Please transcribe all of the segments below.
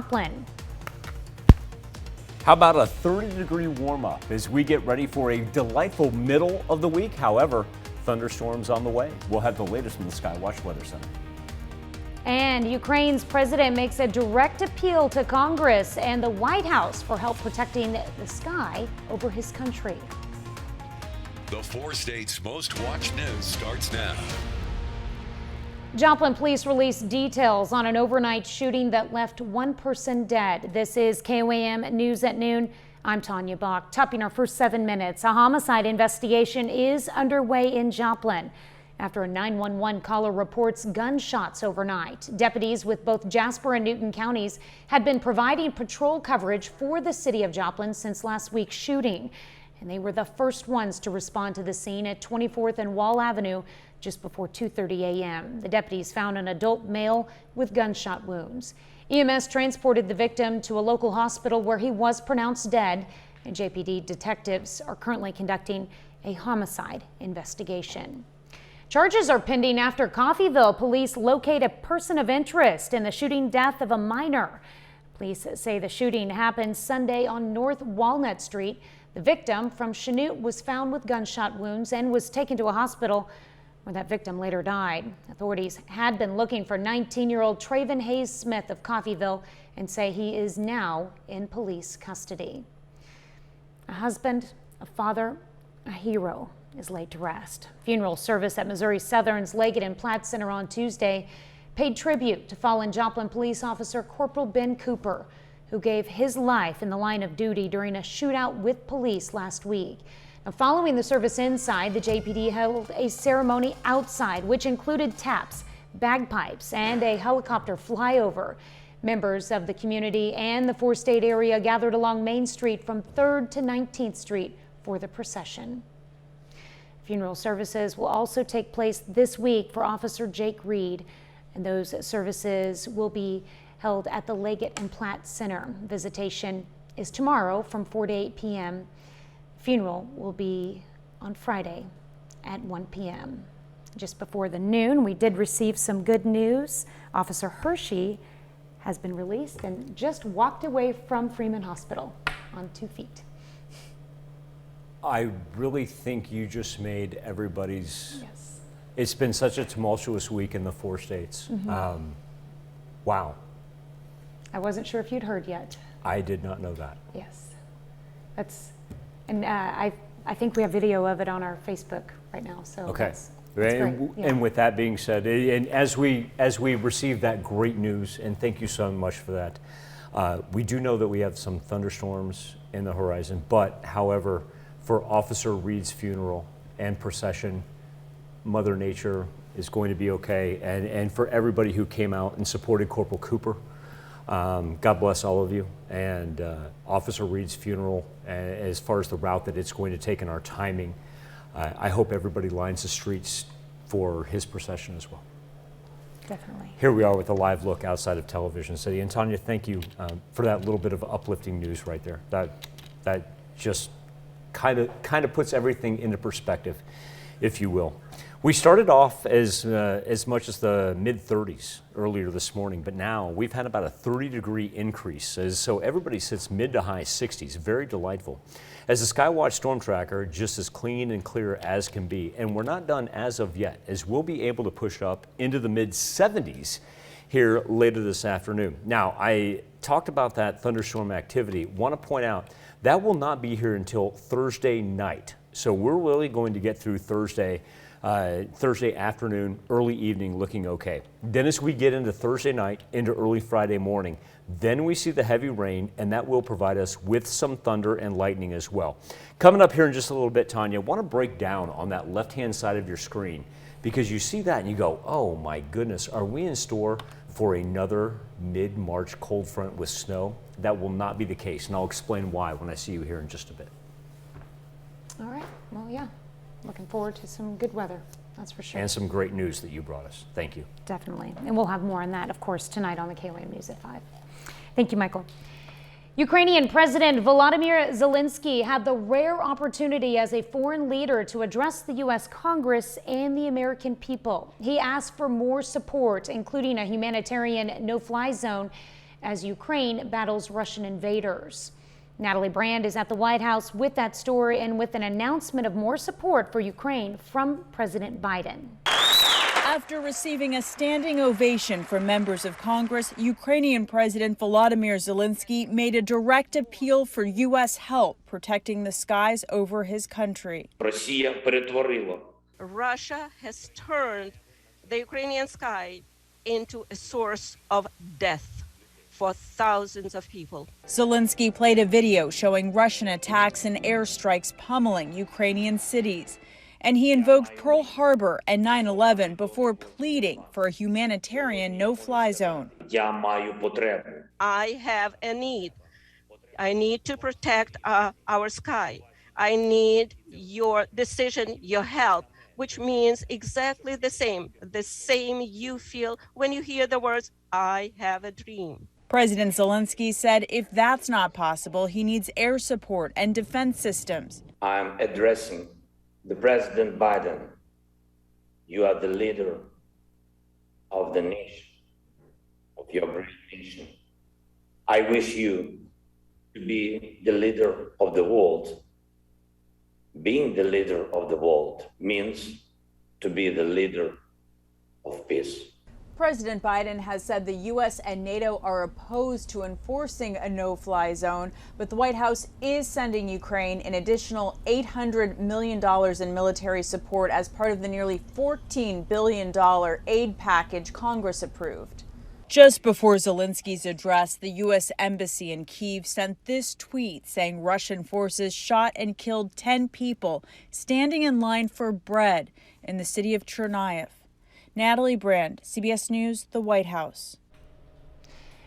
Joplin. How about a 30-degree warm-up as we get ready for a delightful middle of the week? However, thunderstorms on the way. We'll have the latest from the Skywatch Weather Center. And Ukraine's president makes a direct appeal to Congress and the White House for help protecting the sky over his country. The 4 states' most watched news starts now. Joplin police released details on an overnight shooting that left one person dead. This is KOAM News at Noon. I'm Tanya Bach. Topping our first 7 minutes, a homicide investigation is underway in Joplin after a 911 caller reports gunshots overnight. Deputies with both Jasper and Newton counties had been providing patrol coverage for the city of Joplin since last week's shooting, and they were the first ones to respond to the scene at 24th and Wall Avenue just before 2:30 a.m. The deputies found an adult male with gunshot wounds. EMS transported the victim to a local hospital where he was pronounced dead, and JPD detectives are currently conducting a homicide investigation. Charges are pending after Coffeyville police locate a person of interest in the shooting death of a minor. Police say the shooting happened Sunday on North Walnut Street. The victim from Chanute was found with gunshot wounds and was taken to a hospital where that victim later died. Authorities had been looking for 19-year-old Traven Hayes Smith of Coffeyville and say he is now in police custody. A husband, a father, a hero is laid to rest. Funeral service at Missouri Southern's Leggett and Platt Center on Tuesday paid tribute to fallen Joplin police officer Corporal Ben Cooper, who gave his life in the line of duty during a shootout with police last week. Now, following the service inside, the JPD held a ceremony outside, which included taps, bagpipes, and a helicopter flyover. Members of the community and the 4-state area gathered along Main Street from 3rd to 19th Street for the procession. Funeral services will also take place this week for Officer Jake Reed, and those services will be held at the Leggett and Platt Center. Visitation is tomorrow from 4 to 8 p.m. Funeral will be on Friday at 1 p.m. Just before the noon, we did receive some good news. Officer Hershey has been released and just walked away from Freeman Hospital on 2 feet. I really think you just made everybody's... Yes. It's been such a tumultuous week in the 4 states. Wow. I wasn't sure if you'd heard yet. I did not know that. Yes. And I think we have video of it on our Facebook right now. So okay. That's great. Yeah. And with that being said, and as we receive that great news, and thank you so much for that, we do know that we have some thunderstorms in the horizon. But however, for Officer Reed's funeral and procession, Mother Nature is going to be okay, and for everybody who came out and supported Corporal Cooper. God bless all of you. And Officer Reed's funeral, as far as the route that it's going to take and our timing, I hope everybody lines the streets for his procession as well. Definitely. Here we are with a live look outside of Television City. And Tanya, thank you for that little bit of uplifting news right there. That just kind of puts everything into perspective, if you will. We started off as much as the mid-30s earlier this morning, but now we've had about a 30-degree increase, so everybody sits mid to high 60s. Very delightful. As the Skywatch Storm Tracker, just as clean and clear as can be, and we're not done as of yet, as we'll be able to push up into the mid-70s here later this afternoon. Now, I talked about that thunderstorm activity. Want to point out that will not be here until Thursday night, so we're really going to get through Thursday afternoon, early evening looking okay. Then as we get into Thursday night, into early Friday morning, then we see the heavy rain, and that will provide us with some thunder and lightning as well. Coming up here in just a little bit, Tanya, I want to break down on that left-hand side of your screen, because you see that and you go, oh my goodness, are we in store for another mid-March cold front with snow? That will not be the case, and I'll explain why when I see you here in just a bit. All right. Well, yeah. Looking forward to some good weather, that's for sure. And some great news that you brought us. Thank you. Definitely. And we'll have more on that, of course, tonight on the KOAM News at 5. Thank you, Michael. Ukrainian President Volodymyr Zelensky had the rare opportunity as a foreign leader to address the U.S. Congress and the American people. He asked for more support, including a humanitarian no-fly zone as Ukraine battles Russian invaders. Natalie Brand is at the White House with that story and with an announcement of more support for Ukraine from President Biden. After receiving a standing ovation from members of Congress, Ukrainian President Volodymyr Zelensky made a direct appeal for U.S. help protecting the skies over his country. Russia has turned the Ukrainian sky into a source of death for thousands of people. Zelensky played a video showing Russian attacks and airstrikes pummeling Ukrainian cities. And he invoked Pearl Harbor and 9/11 before pleading for a humanitarian no-fly zone. I have a need. I need to protect our sky. I need your decision, your help, which means exactly the same you feel when you hear the words, I have a dream. President Zelensky said if that's not possible, he needs air support and defense systems. I'm addressing the President Biden. You are the leader of the nation, of your great nation. I wish you to be the leader of the world. Being the leader of the world means to be the leader of peace. President Biden has said the U.S. and NATO are opposed to enforcing a no-fly zone, but the White House is sending Ukraine an additional $800 million in military support as part of the nearly $14 billion aid package Congress approved. Just before Zelensky's address, the U.S. Embassy in Kyiv sent this tweet saying Russian forces shot and killed 10 people standing in line for bread in the city of Chernihiv. Natalie Brand, CBS News, the White House.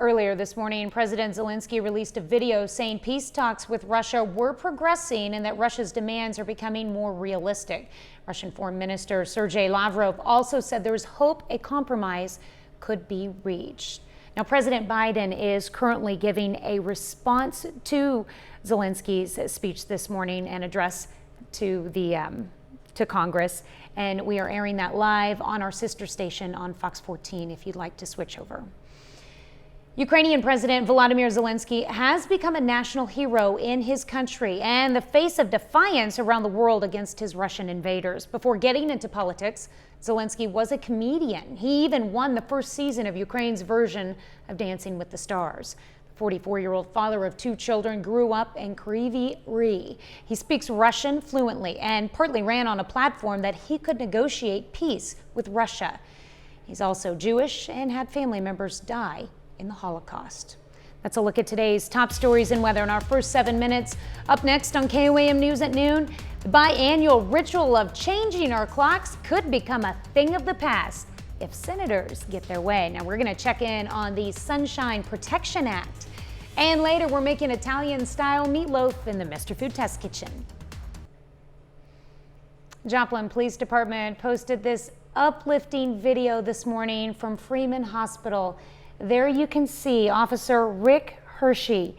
Earlier this morning, President Zelensky released a video saying peace talks with Russia were progressing and that Russia's demands are becoming more realistic. Russian Foreign Minister Sergei Lavrov also said there is hope a compromise could be reached. Now, President Biden is currently giving a response to Zelensky's speech this morning and address to Congress, and we are airing that live on our sister station on Fox 14 if you'd like to switch over. Ukrainian President Volodymyr Zelensky has become a national hero in his country and the face of defiance around the world against his Russian invaders. Before getting into politics, Zelensky was a comedian. He even won the first season of Ukraine's version of Dancing with the Stars. The 44-year-old father of 2 children grew up in Kryvyi Rih. He speaks Russian fluently and partly ran on a platform that he could negotiate peace with Russia. He's also Jewish and had family members die in the Holocaust. That's a look at today's top stories and weather in our first 7 minutes. Up next on KOAM News at noon, the biannual ritual of changing our clocks could become a thing of the past if senators get their way. Now we're going to check in on the Sunshine Protection Act. And later we're making Italian-style meatloaf in the Mr. Food Test Kitchen. Joplin Police Department posted this uplifting video this morning from Freeman Hospital. There you can see Officer Rick Hershey.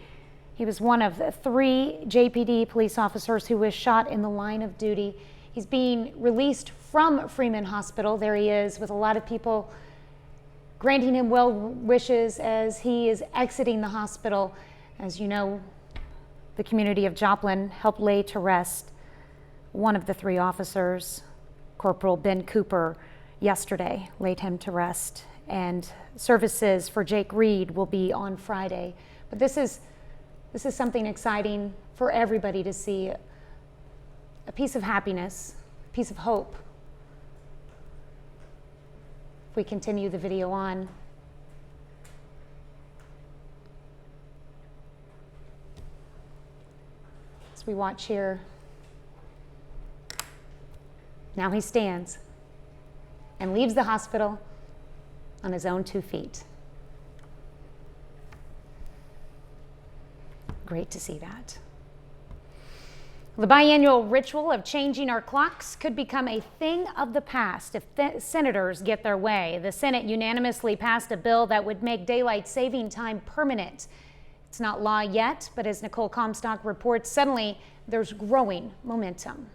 He was one of the 3 JPD police officers who was shot in the line of duty. He's being released from Freeman Hospital. There he is with a lot of people granting him well wishes as he is exiting the hospital. As you know, the community of Joplin helped lay to rest one of the 3 officers, Corporal Ben Cooper, yesterday, laid him to rest. And services for Jake Reed will be on Friday. But this is something exciting for everybody to see. A piece of happiness, a piece of hope. If we continue the video on. As we watch here. Now he stands and leaves the hospital on his own 2 feet. Great to see that. The biannual ritual of changing our clocks could become a thing of the past if senators get their way. The Senate unanimously passed a bill that would make daylight saving time permanent. It's not law yet, but as Nicole Comstock reports, suddenly there's growing momentum.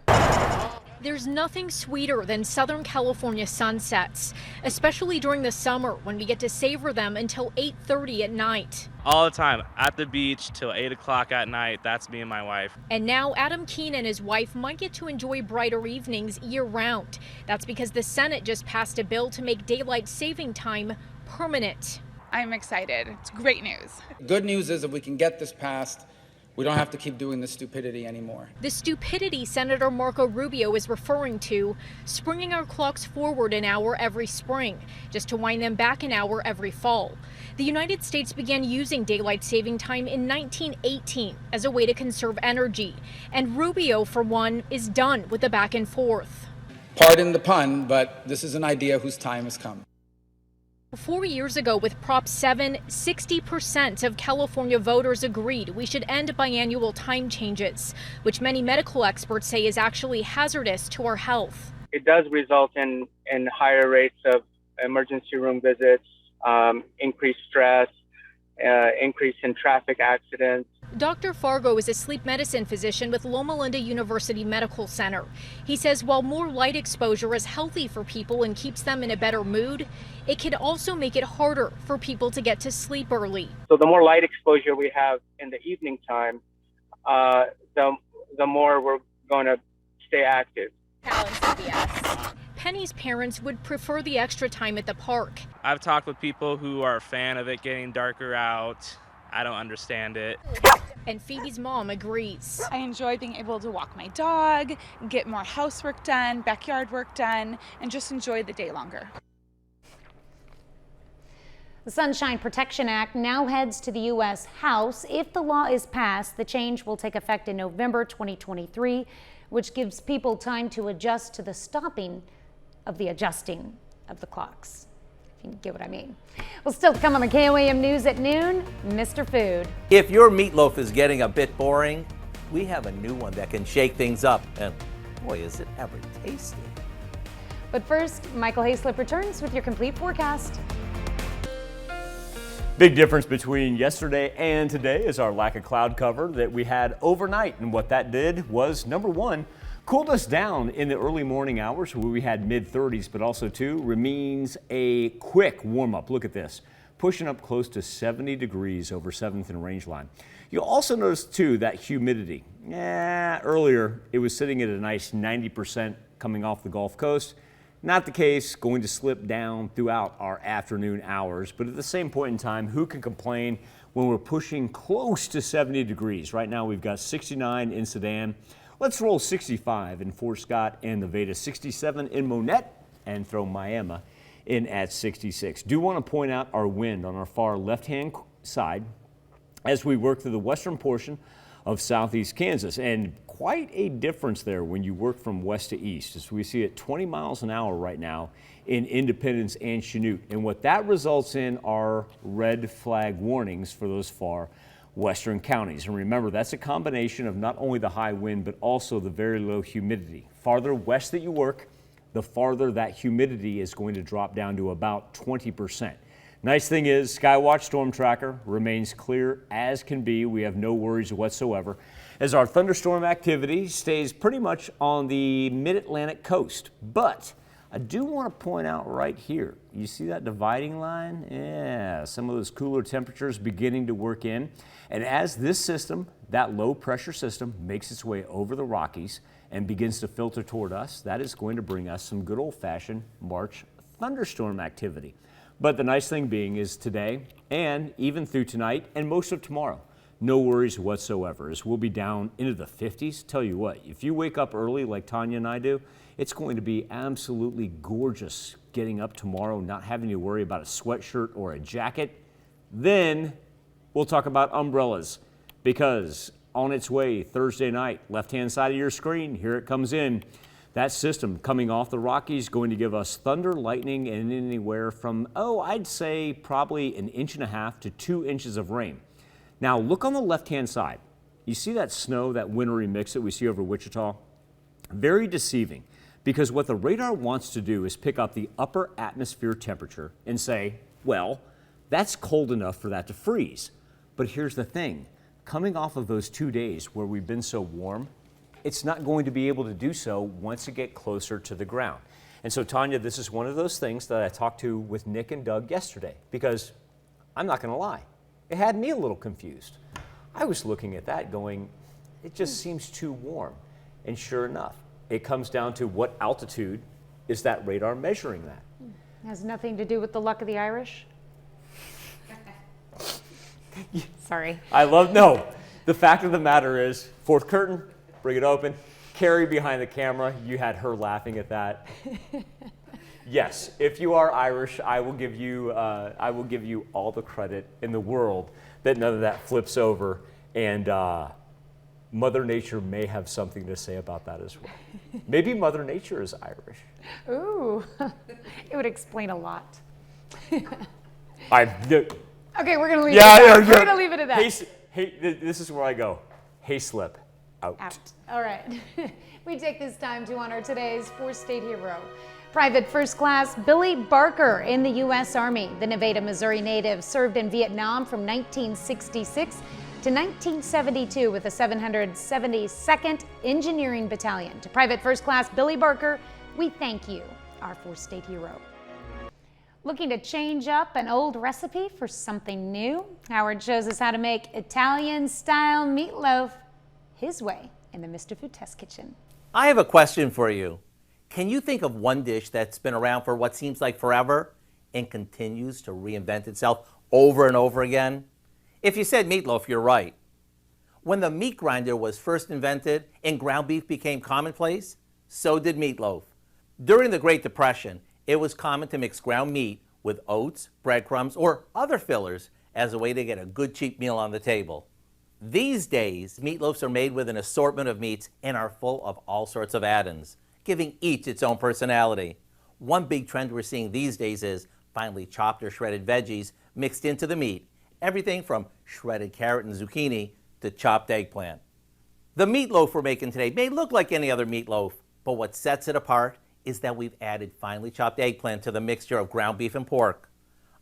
There's nothing sweeter than Southern California sunsets, especially during the summer when we get to savor them until 8:30 at night. All the time, at the beach till 8 o'clock at night. That's me and my wife. And now Adam Keene and his wife might get to enjoy brighter evenings year-round. That's because the Senate just passed a bill to make daylight saving time permanent. I'm excited. It's great news. Good news is if we can get this passed, we don't have to keep doing this stupidity anymore. The stupidity Senator Marco Rubio is referring to, springing our clocks forward an hour every spring, just to wind them back an hour every fall. The United States began using daylight saving time in 1918 as a way to conserve energy. And Rubio, for one, is done with the back and forth. Pardon the pun, but this is an idea whose time has come. 4 years ago with Prop 7, 60% of California voters agreed we should end biannual time changes, which many medical experts say is actually hazardous to our health. It does result in higher rates of emergency room visits, increased stress, increase in traffic accidents. Dr. Fargo is a sleep medicine physician with Loma Linda University Medical Center. He says while more light exposure is healthy for people and keeps them in a better mood, it can also make it harder for people to get to sleep early. So the more light exposure we have in the evening time, the more we're going to stay active. Penny's parents would prefer the extra time at the park. I've talked with people who are a fan of it getting darker out. I don't understand it. And Phoebe's mom agrees. I enjoy being able to walk my dog, get more housework done, backyard work done, and just enjoy the day longer. The Sunshine Protection Act now heads to the U.S. House. If the law is passed, the change will take effect in November 2023, which gives people time to adjust to the stopping of the adjusting of the clocks. If you get what I mean. Well, still to come on the KOAM News at noon, Mr. Food. If your meatloaf is getting a bit boring, we have a new one that can shake things up. And boy, is it ever tasty. But first, Michael Hayslip returns with your complete forecast. Big difference between yesterday and today is our lack of cloud cover that we had overnight. And what that did was, number one, cooled us down in the early morning hours where we had mid-30s, but also too remains a quick warm-up. Look at this, pushing up close to 70 degrees over 7th and Rangeline. You'll also notice too that humidity. Earlier it was sitting at a nice 90% coming off the Gulf Coast. Not the case, going to slip down throughout our afternoon hours, but at the same point in time, who can complain when we're pushing close to 70 degrees? Right now we've got 69 in Sedan. Let's roll 65 in Fort Scott and Nevada, 67 in Monette, and throw Miami in at 66. Do want to point out our wind on our far left-hand side as we work through the western portion of southeast Kansas, and quite a difference there when you work from west to east, as we see it 20 miles an hour right now in Independence and Chanute. And what that results in are red flag warnings for those far western counties. And remember, that's a combination of not only the high wind, but also the very low humidity. Farther west that you work, the farther that humidity is going to drop down to about 20%. Nice thing is, Skywatch Storm Tracker remains clear as can be. We have no worries whatsoever, as our thunderstorm activity stays pretty much on the mid-Atlantic coast. But I do want to point out right here, you see that dividing line? Yeah, some of those cooler temperatures beginning to work in. And as this system, that low pressure system, makes its way over the Rockies and begins to filter toward us, that is going to bring us some good old-fashioned March thunderstorm activity. But the nice thing being is today and even through tonight and most of tomorrow, no worries whatsoever, as we'll be down into the 50s. Tell you what, if you wake up early like Tanya and I do, it's going to be absolutely gorgeous getting up tomorrow, not having to worry about a sweatshirt or a jacket. Then we'll talk about umbrellas, because on its way Thursday night, left-hand side of your screen, here it comes in. That system coming off the Rockies going to give us thunder, lightning, and anywhere from, I'd say probably 1.5 inches to 2 inches of rain. Now look on the left-hand side. You see that snow, that wintry mix that we see over Wichita? Very deceiving, because what the radar wants to do is pick up the upper atmosphere temperature and say, well, that's cold enough for that to freeze. But here's the thing, coming off of those 2 days where we've been so warm, it's not going to be able to do so once it gets closer to the ground. And so, Tanya, this is one of those things that I talked to with Nick and Doug yesterday, because I'm not going to lie, it had me a little confused. I was looking at that going, it just seems too warm. And sure enough, it comes down to what altitude is that radar measuring that. Has nothing to do with the luck of the Irish? Sorry. No. The fact of the matter is, fourth curtain, bring it open. Carrie behind the camera, you had her laughing at that. Yes, if you are Irish, I will give you all the credit in the world that none of that flips over, and Mother Nature may have something to say about that as well. Maybe Mother Nature is Irish. Ooh, it would explain a lot. Okay, we're gonna leave it at that. We're gonna leave it at that. Hey, this is where I go. Hey, slip, out. All right. We take this time to honor today's four-state hero, Private First Class Billy Barker in the U.S. Army. The Nevada, Missouri native served in Vietnam from 1966 to 1972 with the 772nd Engineering Battalion. To Private First Class Billy Barker, we thank you, our four-state hero. Looking to change up an old recipe for something new? Howard shows us how to make Italian-style meatloaf his way in the Mr. Food Test Kitchen. I have a question for you. Can you think of one dish that's been around for what seems like forever and continues to reinvent itself over and over again? If you said meatloaf, you're right. When the meat grinder was first invented and ground beef became commonplace, so did meatloaf. During the Great Depression, it was common to mix ground meat with oats, breadcrumbs, or other fillers as a way to get a good cheap meal on the table. These days, meatloafs are made with an assortment of meats and are full of all sorts of add-ins, giving each its own personality. One big trend we're seeing these days is finely chopped or shredded veggies mixed into the meat, everything from shredded carrot and zucchini to chopped eggplant. The meatloaf we're making today may look like any other meatloaf, but what sets it apart is that we've added finely chopped eggplant to the mixture of ground beef and pork,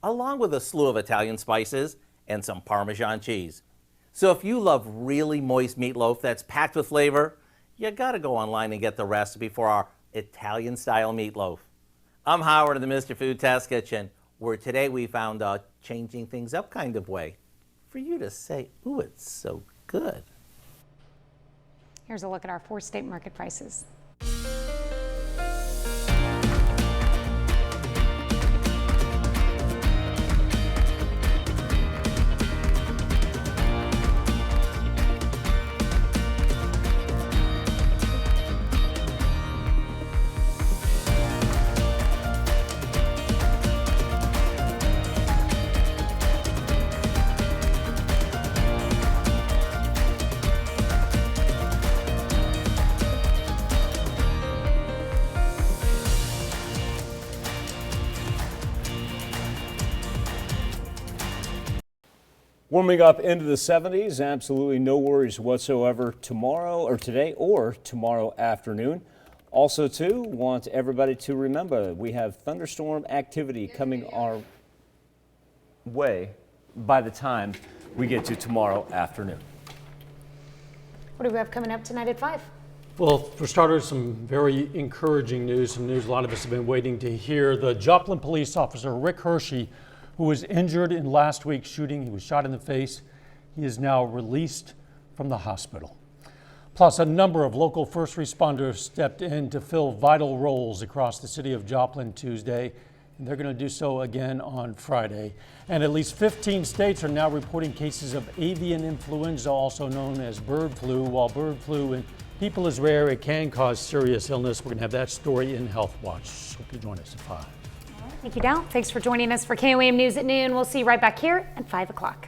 along with a slew of Italian spices and some Parmesan cheese. So if you love really moist meatloaf that's packed with flavor, you gotta go online and get the recipe for our Italian-style meatloaf. I'm Howard in the Mr. Food Test Kitchen, where today we found a changing things up kind of way for you to say, ooh, it's so good. Here's a look at our four-state market prices. Warming up into the 70s, absolutely no worries whatsoever tomorrow or today or tomorrow afternoon. Also, too, want everybody to remember we have thunderstorm activity coming our way by the time we get to tomorrow afternoon. What do we have coming up tonight at 5? Well, for starters, some very encouraging news, some news a lot of us have been waiting to hear. The Joplin police officer, Rick Hershey, who was injured in last week's shooting, he was shot in the face. He is now released from the hospital. Plus, a number of local first responders stepped in to fill vital roles across the city of Joplin Tuesday, and they're going to do so again on Friday. And at least 15 states are now reporting cases of avian influenza, also known as bird flu. While bird flu in people is rare, it can cause serious illness. We're going to have that story in Health Watch. Hope you join us at 5. Thank you, Dal. Thanks for joining us for KOAM News at noon. We'll see you right back here at 5 o'clock.